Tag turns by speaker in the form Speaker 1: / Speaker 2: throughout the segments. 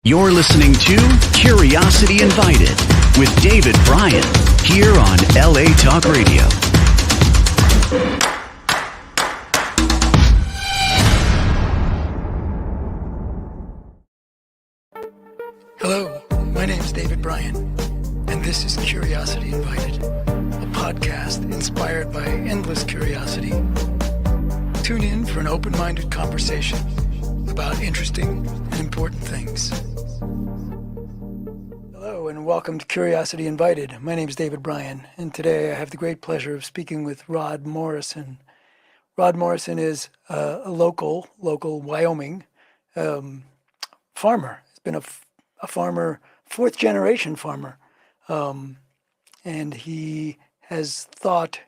Speaker 1: You're listening to Curiosity Invited with David Bryan here on LA Talk Radio.
Speaker 2: Hello, my name is David Bryan, and this is Curiosity Invited, a podcast inspired by endless curiosity. Tune in for an open-minded conversation about interesting and important things. Hello, and welcome to Curiosity Invited. My name is David Bryan, and today I have the great pleasure of speaking with Rod Morrison. Rod Morrison is a local Wyoming farmer. He's been a farmer, fourth generation farmer. And he has thought,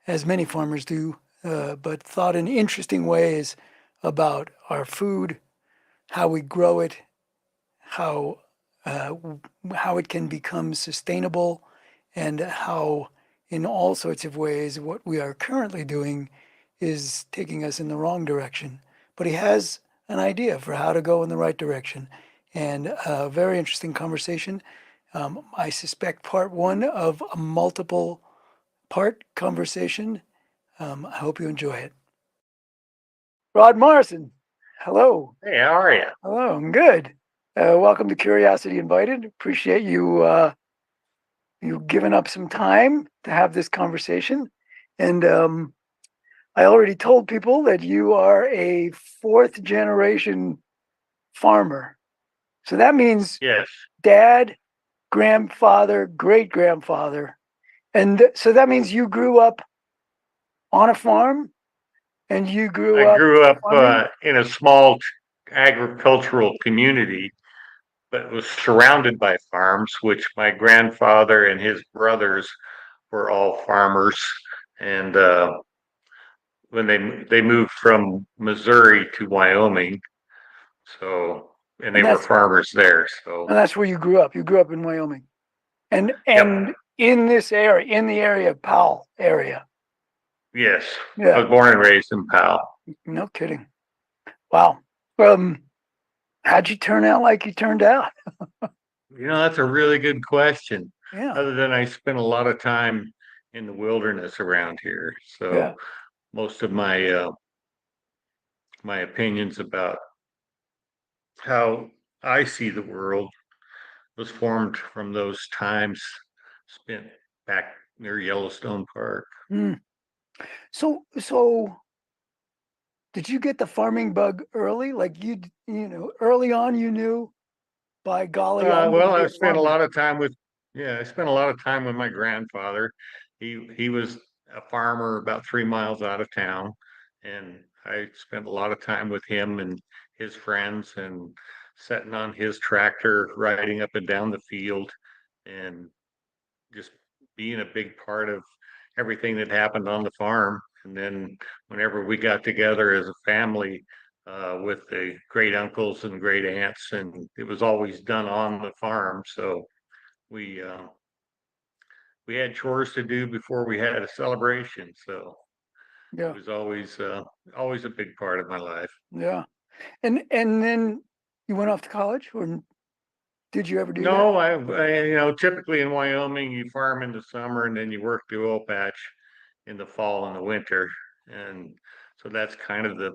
Speaker 2: as many farmers do, but thought in interesting ways about our food, how we grow it, how it can become sustainable, and how in all sorts of ways what we are currently doing is taking us in the wrong direction. But he has an idea for how to go in the right direction. And a very interesting conversation. I suspect part one of a multiple part conversation. I hope you enjoy it. Rod Morrison, hello.
Speaker 3: Hey, how are you?
Speaker 2: Hello, I'm good. Welcome to Curiosity Invited. Appreciate you giving up some time to have this conversation. And I already told people that you are a fourth generation farmer. So that means
Speaker 3: Yes.
Speaker 2: dad, grandfather, great grandfather. And so that means you grew up on a farm and you grew
Speaker 3: I
Speaker 2: up
Speaker 3: grew up
Speaker 2: farming?
Speaker 3: in a small agricultural community, but was surrounded by farms, which my grandfather and his brothers were all farmers. And when they moved from Missouri to Wyoming, and they
Speaker 2: And
Speaker 3: were
Speaker 2: that's
Speaker 3: farmers there. So
Speaker 2: and that's where you grew up. You grew up in Wyoming. And
Speaker 3: yep,
Speaker 2: in this area, in the area of Powell area.
Speaker 3: yes, I
Speaker 2: Yeah,
Speaker 3: was born and raised in Powell.
Speaker 2: no kidding. Wow. How'd you turn out like you turned out?
Speaker 3: That's a really good question.
Speaker 2: Yeah,
Speaker 3: Other than I spent a lot of time in the wilderness around here,
Speaker 2: yeah,
Speaker 3: so most of my opinions about how I see the world was formed from those times spent back near Yellowstone Park.
Speaker 2: Mm. So did you get the farming bug early? Like early on you knew, by golly, I'm going to
Speaker 3: Well,
Speaker 2: be a farmer.
Speaker 3: I spent a lot of time with my grandfather. He was a farmer about 3 miles out of town, and I spent a lot of time with him and his friends, and sitting on his tractor, riding up and down the field, and just being a big part of everything that happened on the farm. And then whenever we got together as a family, with the great uncles and great aunts, and it was always done on the farm. So we uh, we had chores to do before we had a celebration. So it
Speaker 2: Yeah,
Speaker 3: was always a big part of my life.
Speaker 2: yeah. And then you went off to college, or did you ever do that?
Speaker 3: No, typically in Wyoming, you farm in the summer and then you work the oil patch in the fall and the winter. And so that's kind of the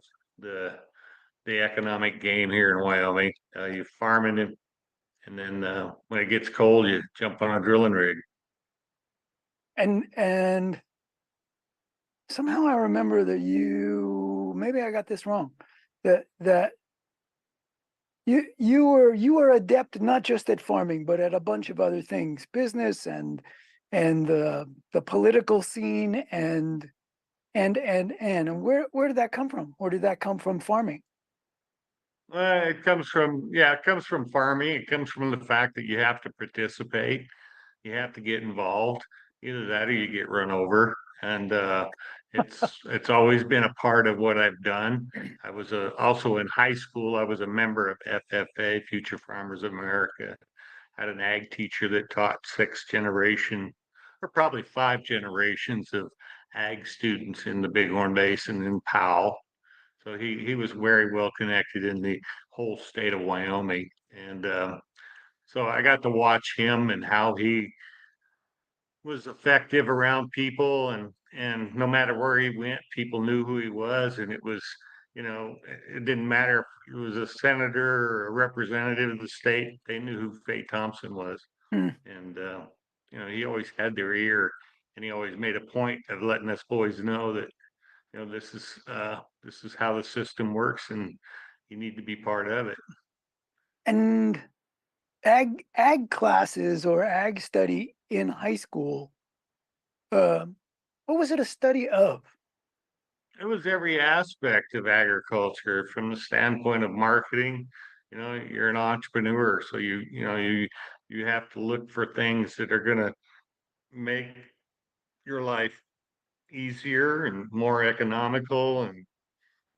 Speaker 3: the economic game here in Wyoming. You farming it, and then when it gets cold, you jump on a drilling rig.
Speaker 2: And somehow I remember that maybe I got this wrong, that you were adept not just at farming but at a bunch of other things, business and the political scene and where did that come from? Or did that come from farming?
Speaker 3: It comes from farming. It comes from the fact that you have to participate, you have to get involved. Either that or you get run over. And it's always been a part of what I've done. I was also in high school. I was a member of FFA, Future Farmers of America. Had an ag teacher that taught six generation, or probably five generations of ag students in the Bighorn Basin in Powell. So he was very well connected in the whole state of Wyoming. And so I got to watch him and how he was effective around people, and no matter where he went, people knew who he was. And it was, it didn't matter if he was a senator or a representative of the state, they knew who Faye Thompson was.
Speaker 2: Hmm.
Speaker 3: And he always had their ear, and he always made a point of letting us boys know that this is how the system works, and you need to be part of it.
Speaker 2: And ag classes or ag study in high school, uh, what was it a study of?
Speaker 3: It was every aspect of agriculture from the standpoint of marketing. You're an entrepreneur, so you have to look for things that are going to make your life easier and more economical, and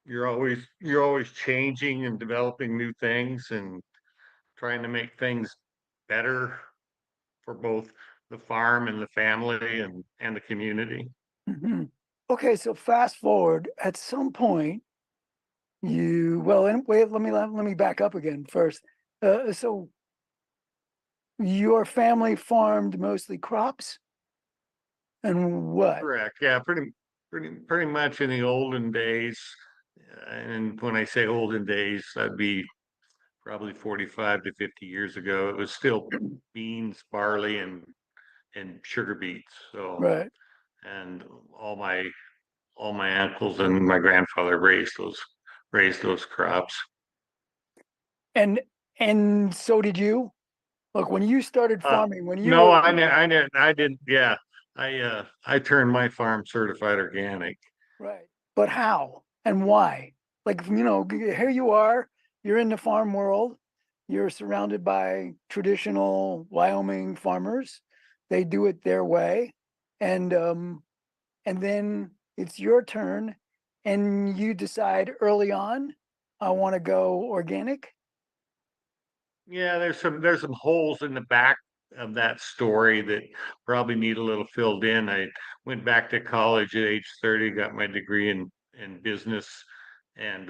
Speaker 3: you're always changing and developing new things and trying to make things better for both the farm and the family and the community.
Speaker 2: Mhm. Okay, so fast forward. At some point, and wait, let me back up again first. So your family farmed mostly crops, and what?
Speaker 3: Correct. Yeah, pretty much in the olden days. And when I say olden days, that'd be probably 45 to 50 years ago. It was still beans, barley, and sugar beets. So,
Speaker 2: Right.
Speaker 3: and all my all my uncles and my grandfather raised those crops.
Speaker 2: And so did you? Look, when you started
Speaker 3: Uh,
Speaker 2: farming, when you
Speaker 3: no,
Speaker 2: were
Speaker 3: I didn't. Yeah, I turned my farm certified organic.
Speaker 2: right, but how and why? Like, here you are, you're in the farm world, you're surrounded by traditional Wyoming farmers. They do it their way, and then it's your turn, and you decide early on, I want to go organic.
Speaker 3: Yeah, there's some holes in the back of that story that probably need a little filled in. I went back to college at age 30, got my degree in business, and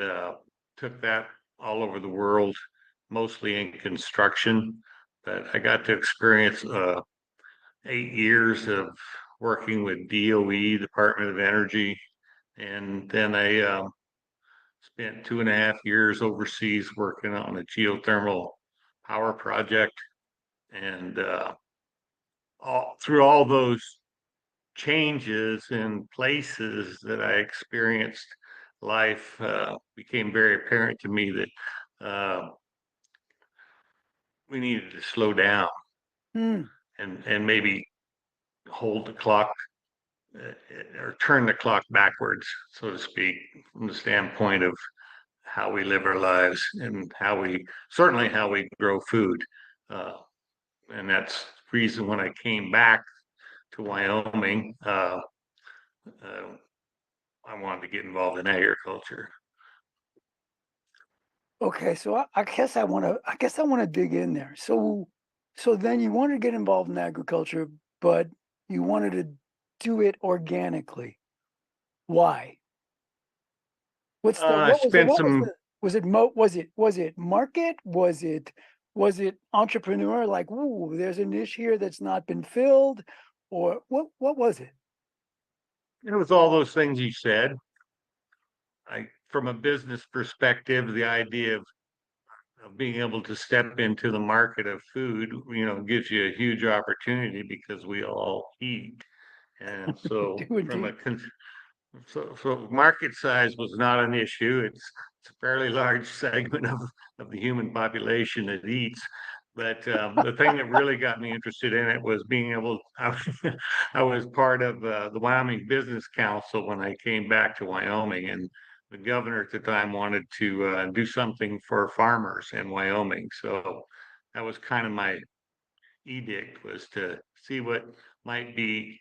Speaker 3: took that all over the world, mostly in construction. But I got to experience 8 years of working with DOE, Department of Energy, and then I spent 2.5 years overseas working on a geothermal power project. And through all those changes and places that I experienced, life became very apparent to me that we needed to slow down
Speaker 2: Hmm.
Speaker 3: and maybe hold the clock, or turn the clock backwards, so to speak, from the standpoint of how we live our lives and certainly how we grow food. Uh, and that's the reason when I came back to Wyoming, uh, I wanted to get involved in agriculture.
Speaker 2: Okay, so I guess I want to dig in there. So then you wanted to get involved in agriculture, but you wanted to do it organically. Why?
Speaker 3: I
Speaker 2: What was the
Speaker 3: spent
Speaker 2: what
Speaker 3: some.
Speaker 2: was it market? Was it entrepreneur? Like, ooh, there's a niche here that's not been filled, or what was it?
Speaker 3: It was all those things you said. From a business perspective, the idea of being able to step into the market of food, gives you a huge opportunity because we all eat. And so,
Speaker 2: Do indeed.
Speaker 3: so market size was not an issue. It's a fairly large segment of the human population that eats. But the thing that really got me interested in it was being able. I was part of the Wyoming Business Council when I came back to Wyoming, and the governor at the time wanted to do something for farmers in Wyoming. So that was kind of my edict, was to see what might be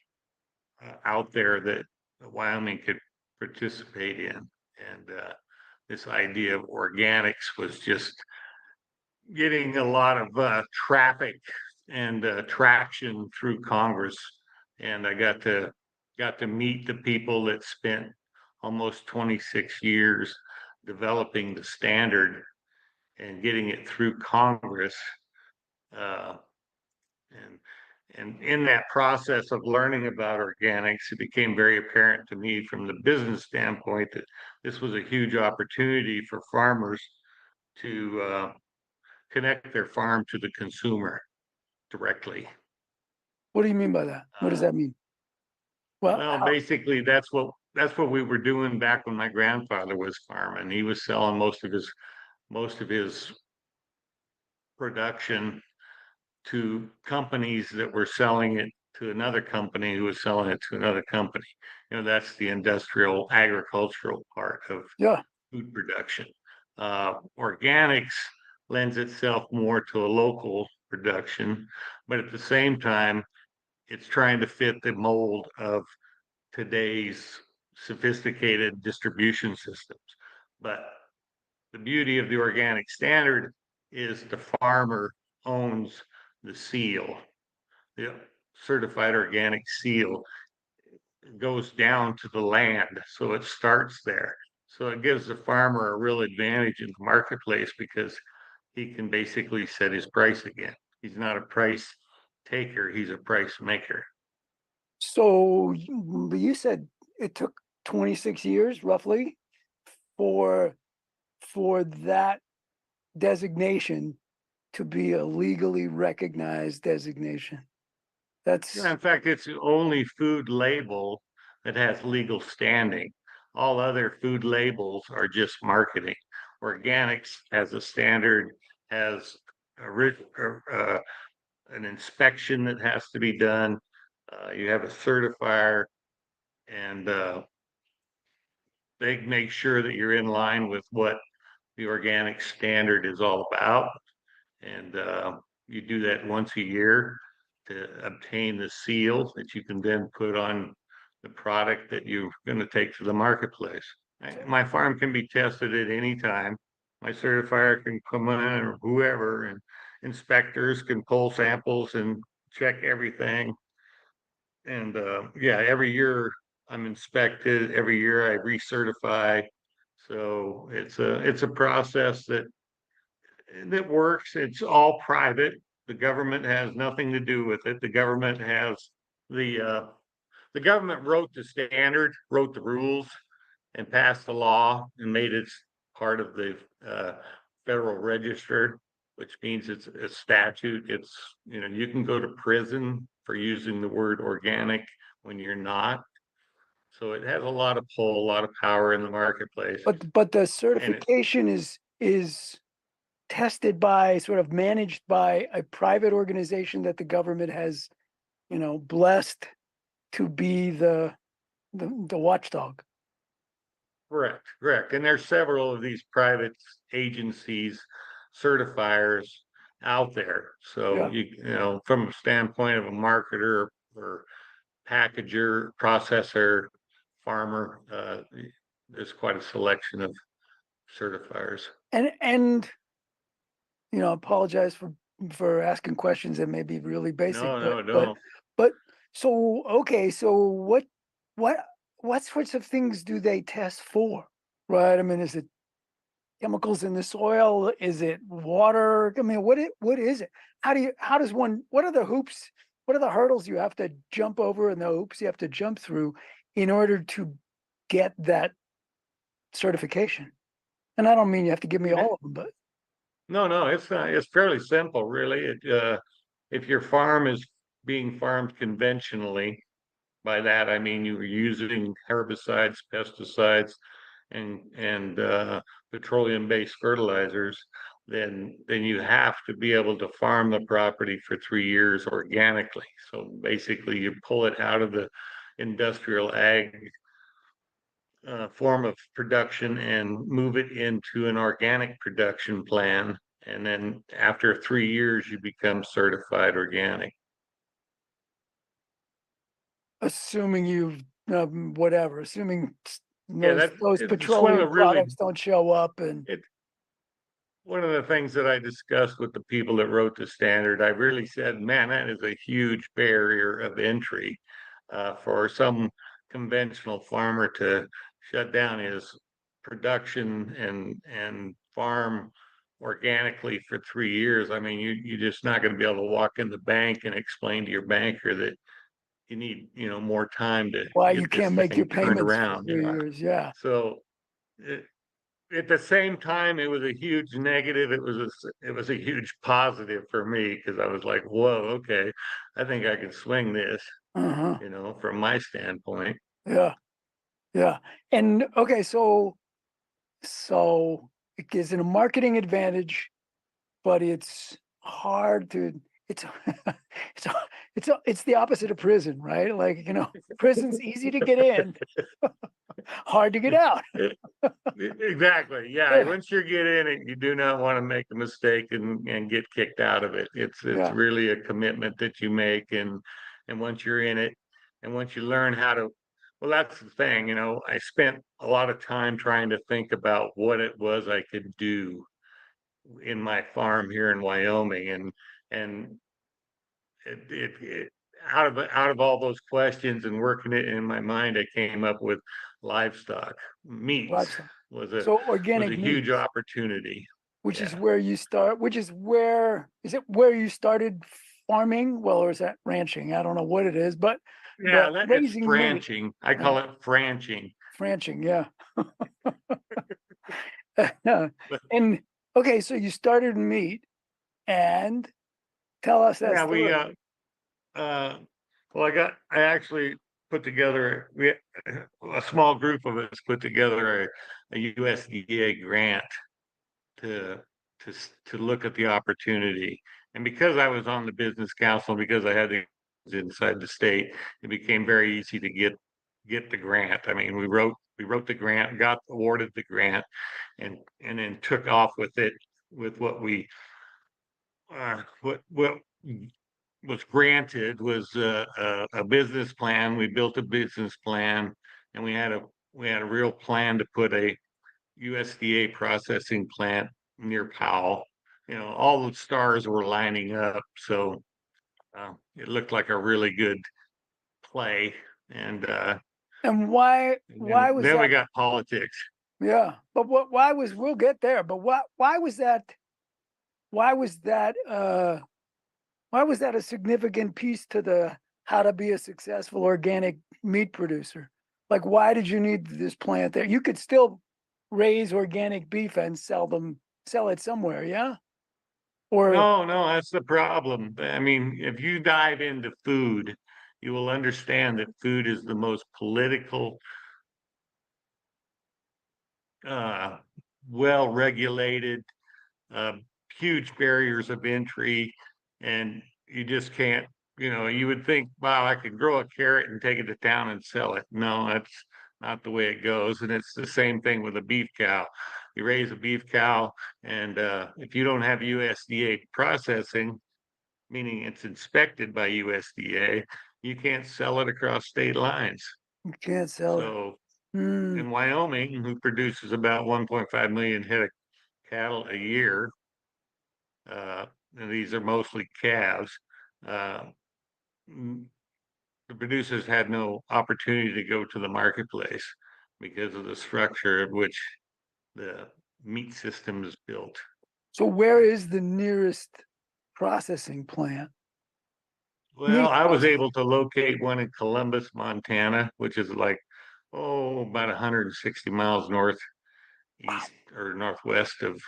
Speaker 3: out there that Wyoming could participate in. And this idea of organics was just getting a lot of traffic and traction through Congress. And I got to meet the people that spent almost 26 years developing the standard and getting it through Congress. Uh, and and in that process of learning about organics, it became very apparent to me from the business standpoint that this was a huge opportunity for farmers to connect their farm to the consumer directly.
Speaker 2: What do you mean by that? What does
Speaker 3: Uh,
Speaker 2: that mean? Well,
Speaker 3: well, basically, that's what we were doing back when my grandfather was farming. He was selling most of his production to companies that were selling it to another company who was selling it to another company. That's the industrial agricultural part of
Speaker 2: yeah.
Speaker 3: food production. Organics lends itself more to a local production, but at the same time, it's trying to fit the mold of today's sophisticated distribution systems. But the beauty of the organic standard is the farmer owns the seal. The certified organic seal goes down to the land, so it starts there. So it gives the farmer a real advantage in the marketplace because he can basically set his price again. He's not a price taker, he's a price maker.
Speaker 2: So you said it took 26 years roughly for that designation to be a legally recognized designation.
Speaker 3: Yeah,
Speaker 2: That's
Speaker 3: in fact, it's the only food label that has legal standing. All other food labels are just marketing. Organics has a standard, has a, an inspection that has to be done. You have a certifier, and they make sure that you're in line with what the organic standard is all about. And you do that once a year to obtain the seal that you can then put on the product that you're going to take to the marketplace. My farm can be tested at any time. My certifier can come in, or whoever, and inspectors can pull samples and check everything. And yeah, every year I'm inspected. Every year I recertify. So it's a process that works. It's all private. The government has nothing to do with it. The uh, the government wrote the standard, wrote the rules, and passed the law and made it part of the Federal Register, which means it's a statute. You can go to prison for using the word organic when you're not. So it has a lot of pull, a lot of power in the marketplace.
Speaker 2: but the
Speaker 3: And it,
Speaker 2: certification is tested by, sort of managed by, a private organization that the government has, blessed to be the watchdog.
Speaker 3: Correct. And there's several of these private agencies, certifiers out there. So
Speaker 2: Yeah.
Speaker 3: from a standpoint of a marketer or packager, processor, farmer, there's quite a selection of certifiers.
Speaker 2: And apologize for asking questions that may be really basic,
Speaker 3: No,
Speaker 2: but
Speaker 3: no.
Speaker 2: but so okay, so what what sorts of things do they test for? Right? I mean, is it chemicals in the soil? Is it water? I mean, what is it? How does one, what are the hoops? What are the hurdles you have to jump over and the hoops you have to jump through in order to get that certification? And I don't mean you have to give me
Speaker 3: Ne-
Speaker 2: all of them, but
Speaker 3: No, it's not. It's fairly simple, really. If your farm is being farmed conventionally, by that I mean you were using herbicides, pesticides, and petroleum-based fertilizers, then you have to be able to farm the property for 3 years organically. So basically, you pull it out of the industrial ag form of production and move it into an organic production plan. And then after 3 years, you become certified organic.
Speaker 2: assuming you've whatever, assuming
Speaker 3: Yeah,
Speaker 2: those
Speaker 3: it's one of the
Speaker 2: petroleum
Speaker 3: really
Speaker 2: products don't show up and
Speaker 3: it, one of the things that I discussed with the people that wrote the standard. I really said, man, that is a huge barrier of entry for some conventional farmer to shut down his production and farm organically for 3 years, I mean, you're just not going to be able to walk in the bank and explain to your banker that you need, more time to
Speaker 2: Why you
Speaker 3: get this
Speaker 2: can't make your
Speaker 3: thing turned
Speaker 2: payments for
Speaker 3: around.
Speaker 2: 3 years? Yeah.
Speaker 3: So it, at the same time, it was a huge negative. It was a huge positive for me because I was like, whoa, okay, I think I can swing this,
Speaker 2: Uh-huh.
Speaker 3: from my standpoint.
Speaker 2: Yeah. Yeah. And okay, so it gives it a marketing advantage, but it's hard to it's it's it's the opposite of prison, right? Like, prison's easy to get in, hard to get out.
Speaker 3: Exactly. Yeah.
Speaker 2: Yeah.
Speaker 3: Once you get in it, you do not want to make a mistake and get kicked out of it. It's
Speaker 2: Yeah.
Speaker 3: really a commitment that you make, and once you're in it, and once you learn how to, well, that's the thing. I spent a lot of time trying to think about what it was I could do in my farm here in Wyoming, and it out of all those questions and working it in my mind, I came up with livestock meats
Speaker 2: Livestock.
Speaker 3: was a
Speaker 2: So
Speaker 3: was a
Speaker 2: organic
Speaker 3: huge
Speaker 2: meats,
Speaker 3: opportunity.
Speaker 2: which is
Speaker 3: Yeah.
Speaker 2: where you start, is it where you started farming? Well, or is that ranching? I don't know what it is, but
Speaker 3: Yeah, it's
Speaker 2: raising meat,
Speaker 3: branching. I
Speaker 2: uh,
Speaker 3: call it franching.
Speaker 2: ranching, yeah.
Speaker 3: But
Speaker 2: And okay, so you started meat and tell us that
Speaker 3: yeah, we
Speaker 2: story.
Speaker 3: uh well, I actually put together a small group of us put together a USDA grant to to look at the opportunity. And because I was on the business council, because I had the inside the state, it became very easy to get the grant. I mean, we wrote the grant, got awarded the grant, and then took off with it with what was granted was a business plan. We built a business plan, and we had a real plan to put a USDA processing plant near Powell. All the stars were lining up, so it looked like a really good play. And
Speaker 2: And why was
Speaker 3: then we
Speaker 2: that?
Speaker 3: got politics.
Speaker 2: Yeah, but why was, we'll get there, but why was that, why was that, why was that a significant piece to the how to be a successful organic meat producer? Like, why did you need this plant there? You could still raise organic beef and sell it somewhere, yeah? Or
Speaker 3: No, no, that's the problem. I mean, if you dive into food, you will understand that food is the most political, uh, well-regulated, uh, huge barriers of entry, and you just can't. You would think, wow, I could grow a carrot and take it to town and sell it. No, that's not the way it goes. And it's the same thing with a beef cow. You raise a beef cow, and if you don't have USDA processing, meaning it's inspected by USDA, you can't sell it across state lines.
Speaker 2: you can't sell it.
Speaker 3: So
Speaker 2: Hmm.
Speaker 3: in Wyoming, who produces about 1.5 million head of cattle a year, and these are mostly calves. Uh, the producers had no opportunity to go to the marketplace because of the structure of which the meat system is built.
Speaker 2: So where is the nearest processing plant?
Speaker 3: Well,
Speaker 2: Meat
Speaker 3: I was
Speaker 2: processing.
Speaker 3: able to locate one in Columbus, Montana, which is like, about 160 miles northeast or northwest of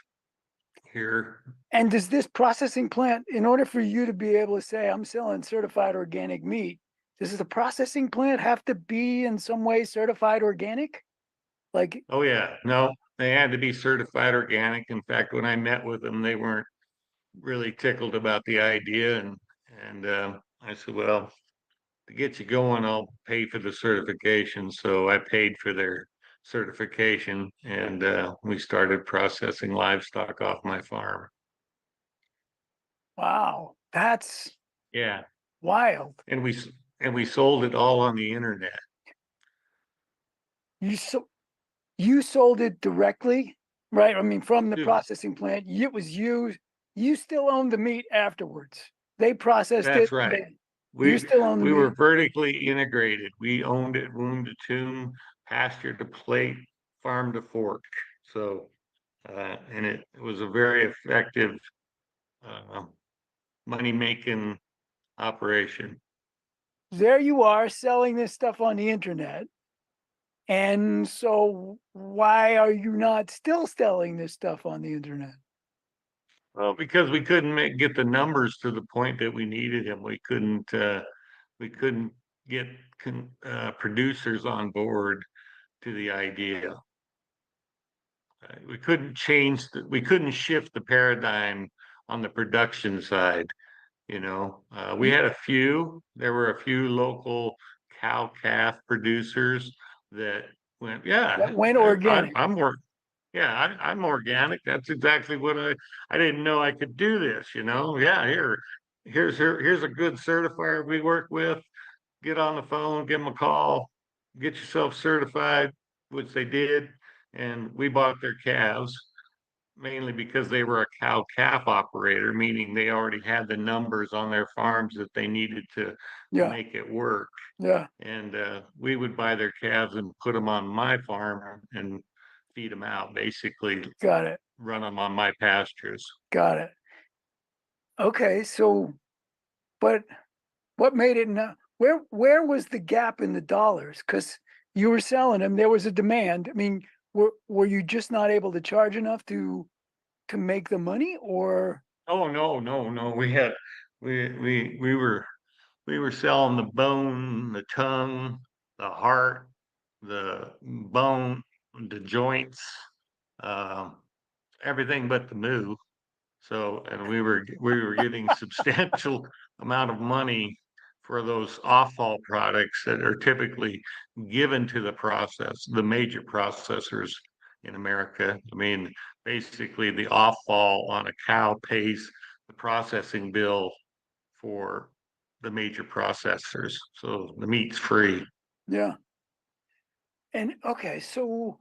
Speaker 3: here.
Speaker 2: And does this processing plant, in order for you to be able to say, I'm selling certified organic meat, does the processing plant have to be in some way certified organic? Like,
Speaker 3: Oh yeah, no, they had to be certified organic. In fact, when I met with them, they weren't really tickled about the idea, and I said, well, to get you going, I'll pay for the certification. So I paid for their certification, and we started processing livestock off my farm.
Speaker 2: wow, that's
Speaker 3: Yeah,
Speaker 2: wild.
Speaker 3: and we sold it all on the internet.
Speaker 2: You so you sold it directly, right? I mean, from the
Speaker 3: Dude,
Speaker 2: processing plant, it was you. You still own the meat afterwards. They processed it.
Speaker 3: that's right.
Speaker 2: You
Speaker 3: We
Speaker 2: still own the
Speaker 3: we were
Speaker 2: meat.
Speaker 3: vertically integrated. We owned it womb to tomb, pasture to plate, farm to fork. So, and it was a very effective uh, money making operation.
Speaker 2: There you are selling this stuff on the internet. And so why are you not still selling this stuff on the internet?
Speaker 3: Well, because we couldn't get the numbers to the point that we needed them. We couldn't get producers on board to the idea. We couldn't shift the paradigm on the production side. We
Speaker 2: You,
Speaker 3: had there were a few local cow calf producers that went,
Speaker 2: that
Speaker 3: yeah,
Speaker 2: went organic.
Speaker 3: I'm more, yeah, I'm organic. That's exactly what I didn't know I could do this, Yeah, here's a good certifier we work with. Get on the phone, give them a call, get yourself certified, which they did, and we bought their calves mainly because they were a cow calf operator, meaning they already had the numbers on their farms that they needed to
Speaker 2: Yeah,
Speaker 3: make it work.
Speaker 2: yeah,
Speaker 3: And we would buy their calves and put them on my farm and feed them out, basically
Speaker 2: got it,
Speaker 3: run them on my pastures.
Speaker 2: got it. Okay, so but what made it not? Where was the gap in the dollars? Because you were selling them, there was a demand. I mean, were you just not able to charge enough to make the money, or
Speaker 3: Oh no, no, no. We were selling the bone, the tongue, the heart, the bone, the joints, um, everything but the moo. So, and we were getting substantial amount of money for those off-fall products that are typically given to the major processors in America. I mean, basically the off-fall on a cow pays the processing bill for the major processors. So the meat's free.
Speaker 2: yeah? And okay, so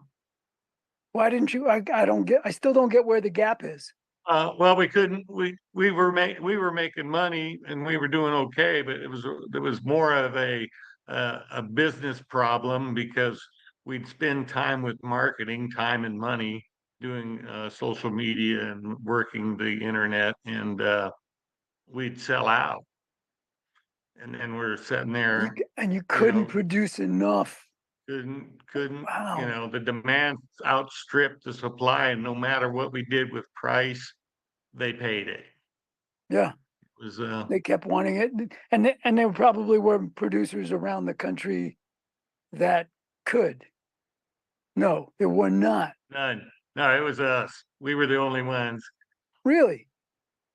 Speaker 2: why didn't you? I don't get. I still don't get where the gap is.
Speaker 3: Well, we couldn't. We were making money and we were doing okay, but it was more of a business problem because we'd spend time with marketing, time and money doing social media and working the internet, and we'd sell out, and then we're sitting
Speaker 2: You
Speaker 3: there,
Speaker 2: and you
Speaker 3: you
Speaker 2: couldn't
Speaker 3: know,
Speaker 2: produce enough.
Speaker 3: couldn't,
Speaker 2: Wow.
Speaker 3: the demand outstripped the supply, and no matter what we did with price, they paid it.
Speaker 2: Yeah,
Speaker 3: It was
Speaker 2: they kept wanting it, and there probably were producers around the country that could. No, there were not.
Speaker 3: none. No, it was us. We were the only ones.
Speaker 2: Really?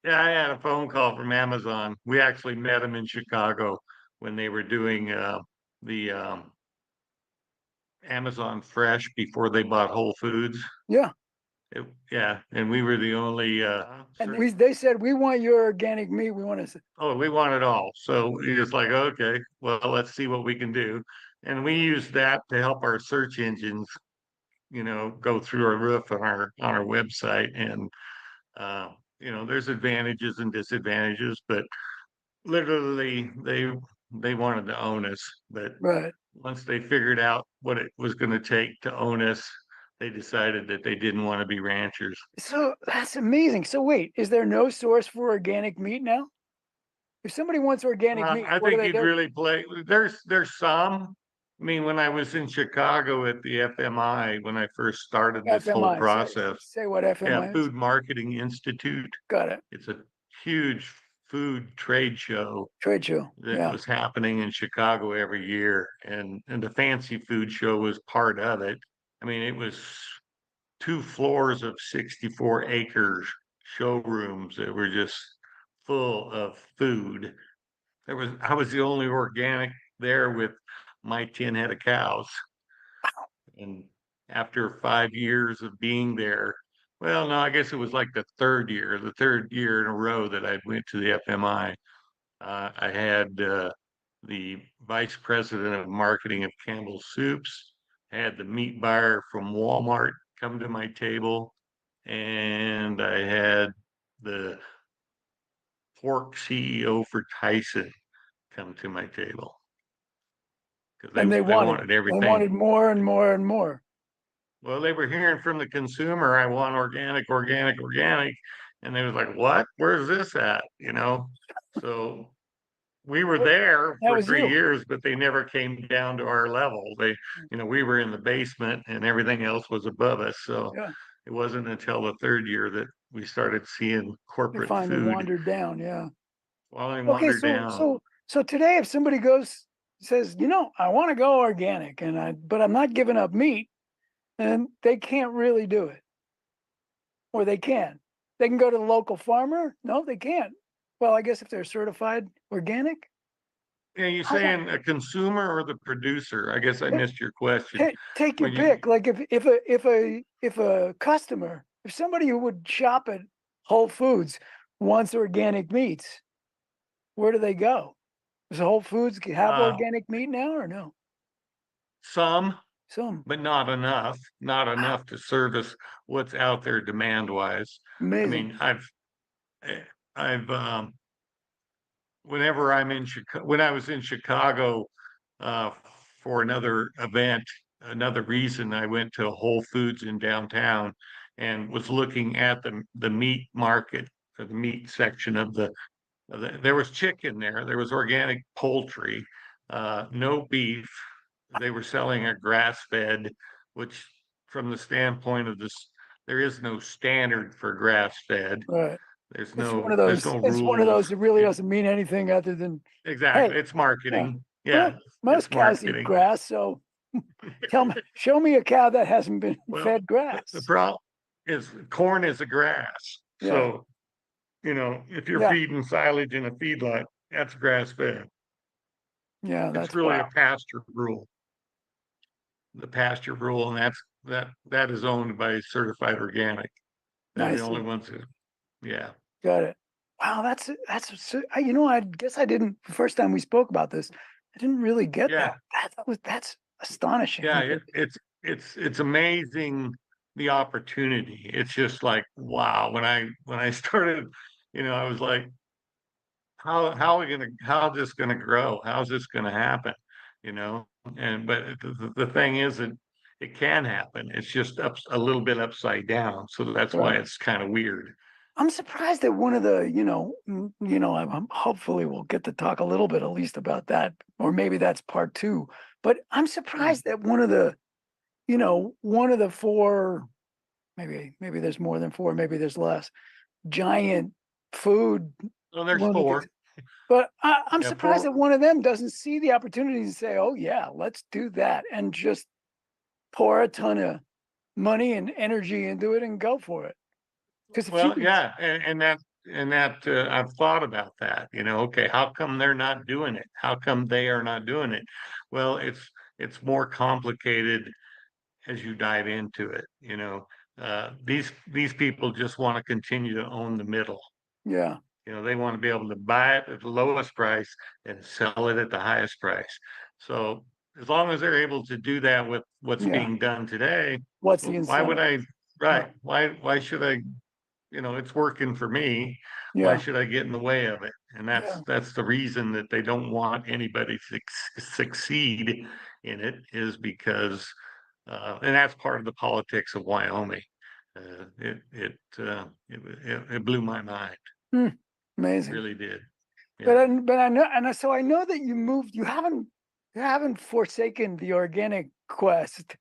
Speaker 3: Yeah, I had a phone call from Amazon. We actually met them in Chicago when they were doing the Amazon Fresh before they bought Whole Foods.
Speaker 2: Yeah.
Speaker 3: Yeah, and we were the only
Speaker 2: And they said, we want your organic meat. We want to.
Speaker 3: oh, we want it all. So we just like, okay, well, let's see what we can do. And we used that to help our search engines, go through our roof on our website. And there's advantages and disadvantages, but literally they wanted to own us. But
Speaker 2: Right.
Speaker 3: once they figured out what it was going to take to own us, they decided that they didn't want to be ranchers.
Speaker 2: So that's amazing. So wait, is there no source for organic meat now? If somebody wants organic meat,
Speaker 3: I
Speaker 2: what do
Speaker 3: think
Speaker 2: they
Speaker 3: you'd
Speaker 2: do?
Speaker 3: really play. There's some. I mean, when I was in Chicago at the FMI, when I first started this whole
Speaker 2: FMI.
Speaker 3: process,
Speaker 2: Say what
Speaker 3: yeah,
Speaker 2: FMI is.
Speaker 3: Food Marketing Institute.
Speaker 2: Got it.
Speaker 3: It's a huge food trade show
Speaker 2: Trade show.
Speaker 3: that
Speaker 2: Yeah.
Speaker 3: was happening in Chicago every year, and the fancy food show was part of it. I mean, it was 2 floors of 64 acres showrooms that were just full of food. I was the only organic there with my 10 head of cows. And after 5 years of being there, well, no, I guess it was like the third year in a row that I went to the FMI. I had the vice president of marketing of Campbell Soups, had the meat buyer from Walmart come to my table, and I had the pork CEO for Tyson come to my table because
Speaker 2: And
Speaker 3: they wanted
Speaker 2: they
Speaker 3: everything.
Speaker 2: wanted more and more and more.
Speaker 3: Well, they were hearing from the consumer, I want organic, organic, organic. And they was like, what? Where's this at? So we were there
Speaker 2: That
Speaker 3: for
Speaker 2: was
Speaker 3: three
Speaker 2: you.
Speaker 3: years, but they never came down to our level. We were in the basement and everything else was above us. So
Speaker 2: Yeah.
Speaker 3: it wasn't until the third year that we started seeing
Speaker 2: They
Speaker 3: corporate
Speaker 2: finally
Speaker 3: food
Speaker 2: wandered down. Yeah.
Speaker 3: while they
Speaker 2: Okay.
Speaker 3: wandered
Speaker 2: So,
Speaker 3: down.
Speaker 2: so, so today, if somebody says, I want to go organic but I'm not giving up meat, and they can't really do it, or they can. They can go to the local farmer. No, they can't. Well, I guess if they're certified organic,
Speaker 3: Yeah, you
Speaker 2: how about
Speaker 3: saying a consumer or the producer? I guess I missed your question.
Speaker 2: take your
Speaker 3: When you
Speaker 2: pick. Like if a customer, if somebody who would shop at Whole Foods wants organic meats, where do they go? Does Whole Foods have
Speaker 3: uh
Speaker 2: organic meat now or no?
Speaker 3: some,
Speaker 2: Some.
Speaker 3: but not enough, not
Speaker 2: Wow,
Speaker 3: enough to service what's out there demand wise. I
Speaker 2: amazing.
Speaker 3: mean, eh, I've whenever I'm in Chicago, when I was in Chicago uh, for another event, another reason, I went to Whole Foods in downtown and was looking at the meat market, the meat section there was chicken there, there was organic poultry, no beef. They were selling a grass fed, which from the standpoint of this, there is no standard for grass fed.
Speaker 2: Right.
Speaker 3: There's
Speaker 2: It's one
Speaker 3: no
Speaker 2: of
Speaker 3: there's
Speaker 2: those.
Speaker 3: no
Speaker 2: It's one of
Speaker 3: rules.
Speaker 2: those that really doesn't mean anything other than,
Speaker 3: Exactly.
Speaker 2: hey,
Speaker 3: It's
Speaker 2: yeah.
Speaker 3: marketing.
Speaker 2: Well,
Speaker 3: Yeah,
Speaker 2: most
Speaker 3: it's
Speaker 2: cows eat
Speaker 3: marketing.
Speaker 2: grass, so show me a cow that hasn't been
Speaker 3: Well,
Speaker 2: fed
Speaker 3: the
Speaker 2: grass.
Speaker 3: problem is corn is a grass.
Speaker 2: Yeah,
Speaker 3: So, if you're
Speaker 2: yeah,
Speaker 3: feeding silage in a feedlot, that's grass fed.
Speaker 2: yeah.
Speaker 3: It's
Speaker 2: That's
Speaker 3: really
Speaker 2: wow.
Speaker 3: a pasture rule. The pasture rule, and that is owned by certified organic. They're
Speaker 2: I
Speaker 3: the only
Speaker 2: see.
Speaker 3: ones that, yeah.
Speaker 2: Got it. Wow, I guess I didn't. The first time we spoke about this, I didn't really get
Speaker 3: Yeah.
Speaker 2: that. That's astonishing.
Speaker 3: Yeah, it's amazing the opportunity. It's just like wow. When I started, I was like, how's this gonna grow? How's this gonna happen? You know, and but the thing is that it can happen. It's just a little bit upside down. So that's why
Speaker 2: Right.
Speaker 3: it's kind of weird.
Speaker 2: I'm surprised that one of the, I'm hopefully we'll get to talk a little bit at least about that, or maybe that's part two. But I'm
Speaker 3: Hmm.
Speaker 2: surprised that one of the four, maybe there's more than four, maybe there's less, giant food
Speaker 3: So there's
Speaker 2: lunatics.
Speaker 3: four.
Speaker 2: But I'm
Speaker 3: Yeah,
Speaker 2: surprised
Speaker 3: four.
Speaker 2: that one of them doesn't see the opportunity to say, "Oh yeah, let's do that," and just pour a ton of money and energy into it and go for it. Because if you
Speaker 3: Well,
Speaker 2: can,
Speaker 3: yeah, and that I've thought about that. Okay, how come they're not doing it? How come they are not doing it? Well, it's more complicated as you dive into it. These people just want to continue to own the middle.
Speaker 2: yeah,
Speaker 3: They want to be able to buy it at the lowest price and sell it at the highest price. So as long as they're able to do that with what's
Speaker 2: yeah.
Speaker 3: being done today,
Speaker 2: What's the
Speaker 3: why would
Speaker 2: incentive?
Speaker 3: I?
Speaker 2: Right.
Speaker 3: Right? Why should I? It's working for me. Why
Speaker 2: Yeah,
Speaker 3: should I get in the way of it? And
Speaker 2: yeah,
Speaker 3: that's the reason that they don't want anybody to succeed in it is because, and that's part of the politics of Wyoming. It blew my mind.
Speaker 2: hmm,
Speaker 3: It
Speaker 2: amazing.
Speaker 3: really did.
Speaker 2: But
Speaker 3: Yeah.
Speaker 2: I, but I know, so I know that you moved. You haven't forsaken the organic quest,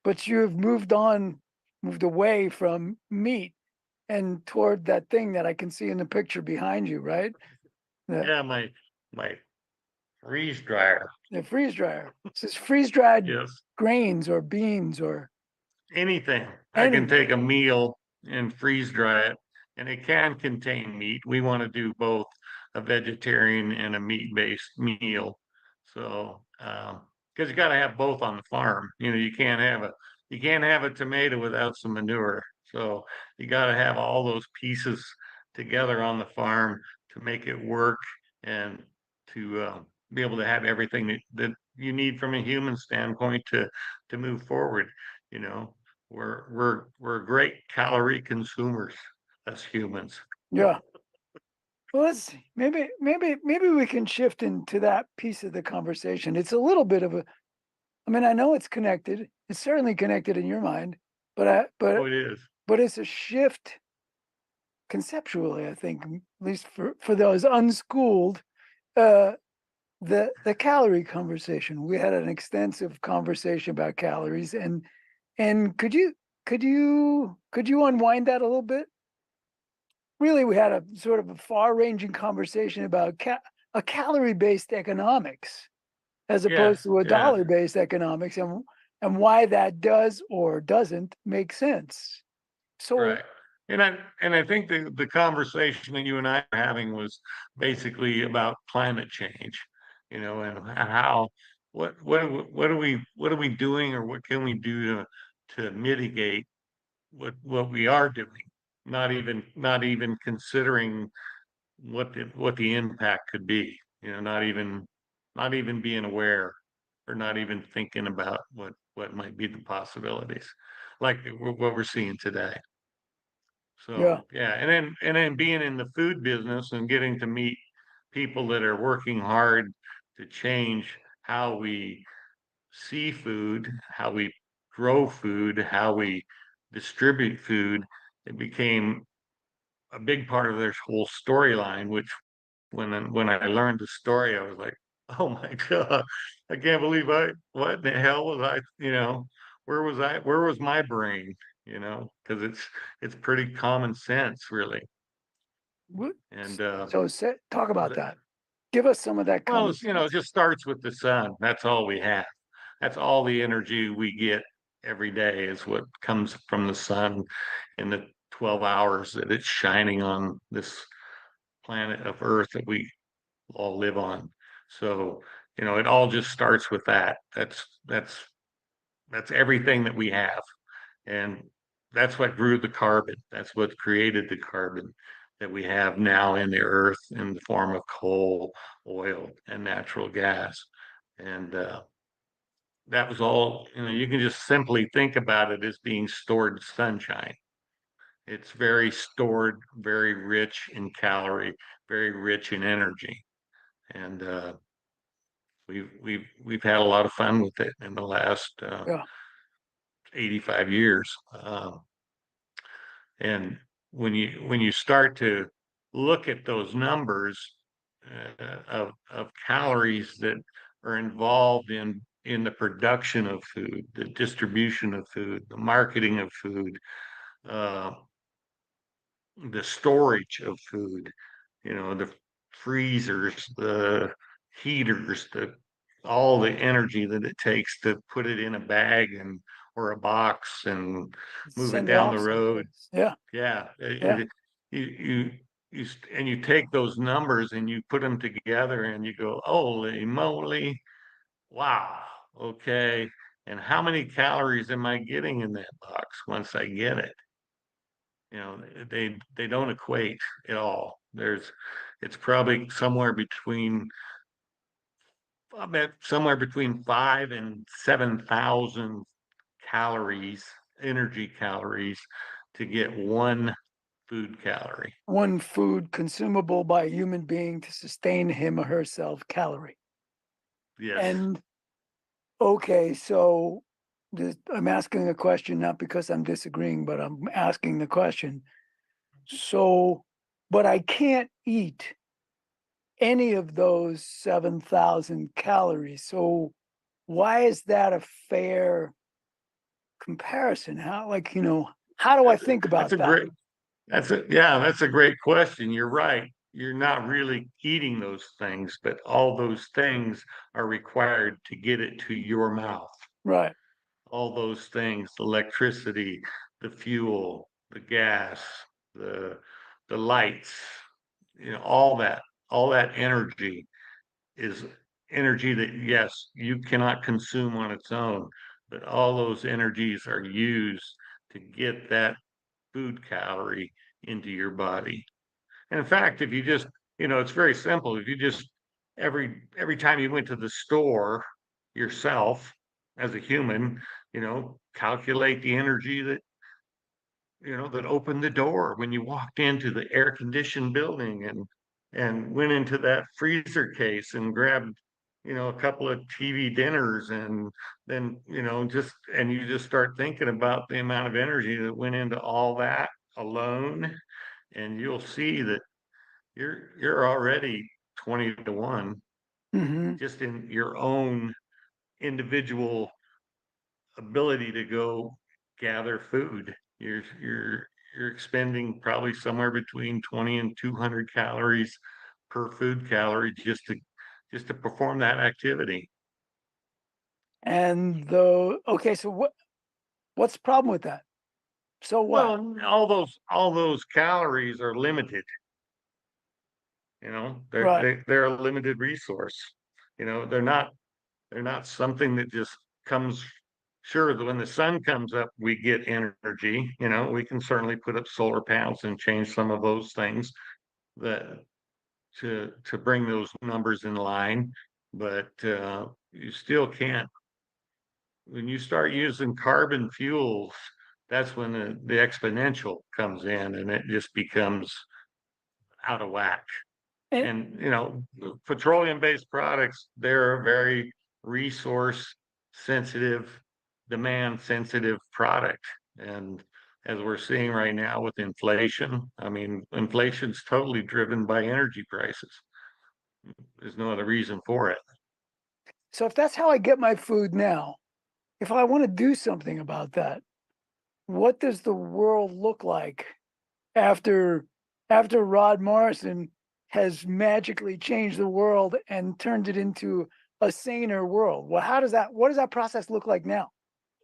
Speaker 2: but you've moved away from meat and toward that thing that I can see in the picture behind you, right? The
Speaker 3: Yeah. My freeze dryer.
Speaker 2: the freeze dryer. It says freeze dried
Speaker 3: Yes.
Speaker 2: grains or beans or
Speaker 3: Anything. I can
Speaker 2: anything.
Speaker 3: take a meal and freeze dry it, and it can contain meat. We want to do both a vegetarian and a meat-based meal. So, because you got to have both on the farm. You can't have a tomato without some manure. So you got to have all those pieces together on the farm to make it work and to be able to have everything that you need from a human standpoint to move forward. You know, we're great calorie consumers as humans.
Speaker 2: Yeah. Well, let's see. Maybe we can shift into that piece of the conversation. It's a little bit of a. I mean, I know it's connected. It's certainly connected in your mind, but
Speaker 3: Oh, it is.
Speaker 2: but it's a shift conceptually, I think, at least for those unschooled, uh, the calorie conversation. We had an extensive conversation about calories, and could you unwind that a little bit? Really, we had a sort of a far-ranging conversation about a calorie-based economics as
Speaker 3: Yes,
Speaker 2: opposed to a
Speaker 3: yes,
Speaker 2: dollar-based economics, and why that does or doesn't make sense. So
Speaker 3: right. And I think the conversation that you and I are having was basically about climate change, and how what are we doing, or what can we do to mitigate what we are doing, not even considering what the impact could be, not even being aware, or not even thinking about what might be the possibilities, like what we're seeing today.
Speaker 2: yeah,
Speaker 3: So yeah, and then being in the food business and getting to meet people that are working hard to change how we see food, how we grow food, how we distribute food, it became a big part of their whole storyline. Which when I learned the story, I was like, oh my God, I can't believe what in the hell was I, where was I, where was my brain, because it's pretty common sense, really.
Speaker 2: what,
Speaker 3: And
Speaker 2: so talk about
Speaker 3: the,
Speaker 2: that. Give us some of that
Speaker 3: well,
Speaker 2: common
Speaker 3: it
Speaker 2: sense.
Speaker 3: just starts with the sun. That's all we have. That's all the energy we get every day is what comes from the sun in the 12 hours that it's shining on this planet of Earth that we all live on. So, it all just starts with that. That's everything that we have. And that's what grew the carbon. That's what created the carbon that we have now in the earth in the form of coal, oil, and natural gas. And that was all, you can just simply think about it as being stored sunshine. It's very stored, very rich in calorie, very rich in energy. And we've had a lot of fun with it in the last
Speaker 2: Yeah,
Speaker 3: 85 years. And when you start to look at those numbers of calories that are involved in the production of food, the distribution of food, the marketing of food, uh, the storage of food, the freezers, the heaters, the all the energy that it takes to put it in a bag and or a box and move it
Speaker 2: send it
Speaker 3: down the
Speaker 2: off
Speaker 3: road.
Speaker 2: someplace. Yeah,
Speaker 3: Yeah,
Speaker 2: yeah.
Speaker 3: and you take those numbers and you put them together and you go, holy moly, wow, okay. And how many calories am I getting in that box once I get it? They don't equate at all. It's probably I bet somewhere between 5 and 7,000 calories, energy calories, to get one food calorie.
Speaker 2: One food consumable by a human being to sustain him or herself calorie.
Speaker 3: Yes.
Speaker 2: And okay, so I'm asking a question not because I'm disagreeing, but I'm asking the question. So, but I can't eat any of those 7,000 calories. So, why is that a fair comparison? How do I
Speaker 3: That's
Speaker 2: think
Speaker 3: that's
Speaker 2: about
Speaker 3: a
Speaker 2: that?
Speaker 3: great that's a great question. You're right. You're not really eating those things, but all those things are required to get it to your mouth.
Speaker 2: Right.
Speaker 3: All those things, the electricity, the fuel, the gas, the the lights, all that energy is energy that, yes, you cannot consume on its own, but all those energies are used to get that food calorie into your body. And in fact, if you just, it's very simple. If you just every time you went to the store yourself as a human, calculate the energy that opened the door when you walked into the air conditioned building and went into that freezer case and grabbed a couple of TV dinners, and then, and you just start thinking about the amount of energy that went into all that alone, and you'll see that you're already 20 to 1
Speaker 2: Hmm.
Speaker 3: just in your own individual ability to go gather food. You're expending probably somewhere between 20 and 200 calories per food calorie just to perform that activity.
Speaker 2: And though, okay, so what's the problem with that? So what?
Speaker 3: Well, all those calories are limited. They're
Speaker 2: Right.
Speaker 3: they're a limited resource. They're not something that just comes. Sure, when the sun comes up, we get energy. We can certainly put up solar panels and change some of those things that to bring those numbers in line. But you still can't. When you start using carbon fuels, that's when the exponential comes in, and it just becomes out of whack.
Speaker 2: And,
Speaker 3: And petroleum-based products, they're a very resource sensitive, demand sensitive product. And as we're seeing right now with inflation, I mean, inflation's totally driven by energy prices. There's no other reason for it.
Speaker 2: so if that's how I get my food now, if I want to do something about that, what does the world look like after Rod Morrison has magically changed the world and turned it into a saner world? Well, what does that process look like now?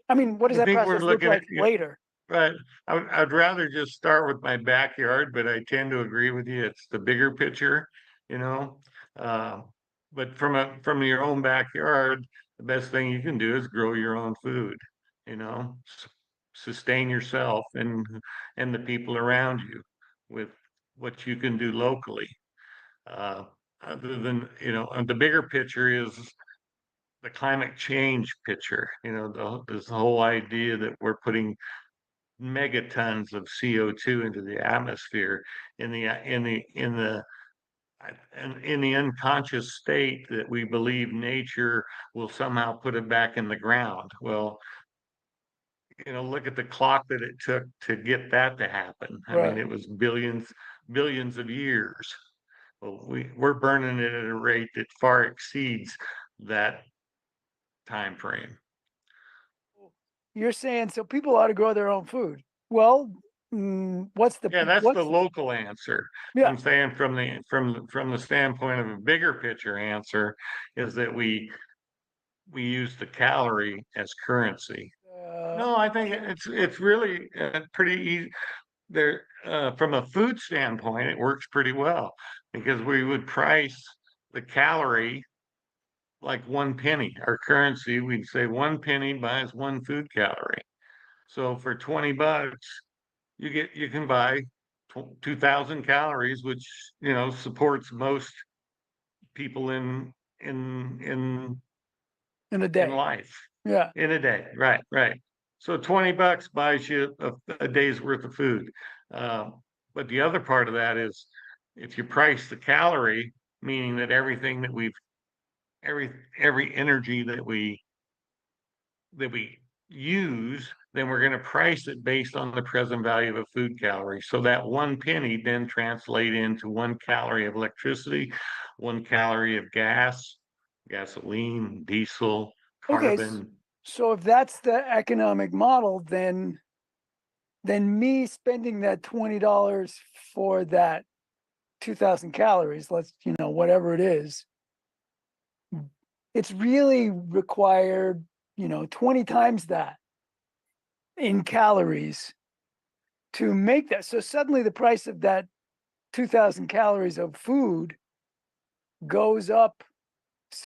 Speaker 2: I mean, what does
Speaker 3: I
Speaker 2: that
Speaker 3: think we're
Speaker 2: process look
Speaker 3: looking at,
Speaker 2: like later?
Speaker 3: but I'd rather just start with my backyard, but I tend to agree with you. It's the bigger picture, you know. Uh, but from your own backyard, the best thing you can do is grow your own food, you know, sustain yourself and the people around you with what you can do locally. Uh, Other than, the bigger picture is the climate change picture, this whole idea that we're putting megatons of CO2 into the atmosphere in the in the unconscious state that we believe nature will somehow put it back in the ground. Well, look at the clock that it took to get that to happen. I mean,
Speaker 2: Right.
Speaker 3: it was billions of years. Well, we're burning it at a rate that far exceeds that time frame.
Speaker 2: You're saying so people ought to grow their own food. Well,
Speaker 3: Yeah, that's the
Speaker 2: what's
Speaker 3: local answer.
Speaker 2: yeah.
Speaker 3: I'm saying from the standpoint of a bigger picture answer is that we use the calorie as currency. No, I think
Speaker 2: Okay.
Speaker 3: it's really pretty easy. There, from a food standpoint, it works pretty well because we would price the calorie like 1 penny. Our currency, we'd say 1 penny buys 1 food calorie. So for $20, you can buy 2,000 calories, which supports most people in
Speaker 2: In a
Speaker 3: in
Speaker 2: day.
Speaker 3: life
Speaker 2: Yeah.
Speaker 3: in a day. Right, right. So $20 buys you a day's worth of food. But the other part of that is if you price the calorie, meaning that everything that every energy that we use, then we're going to price it based on the present value of a food calorie. So that 1 penny then translate into 1 calorie of electricity, 1 calorie of gas, gasoline, diesel,
Speaker 2: Okay.
Speaker 3: carbon.
Speaker 2: So if that's the economic model, then me spending that $20 for that 2,000 calories, whatever it is, it's really required, 20 times that in calories to make that. So suddenly the price of that 2,000 calories of food goes up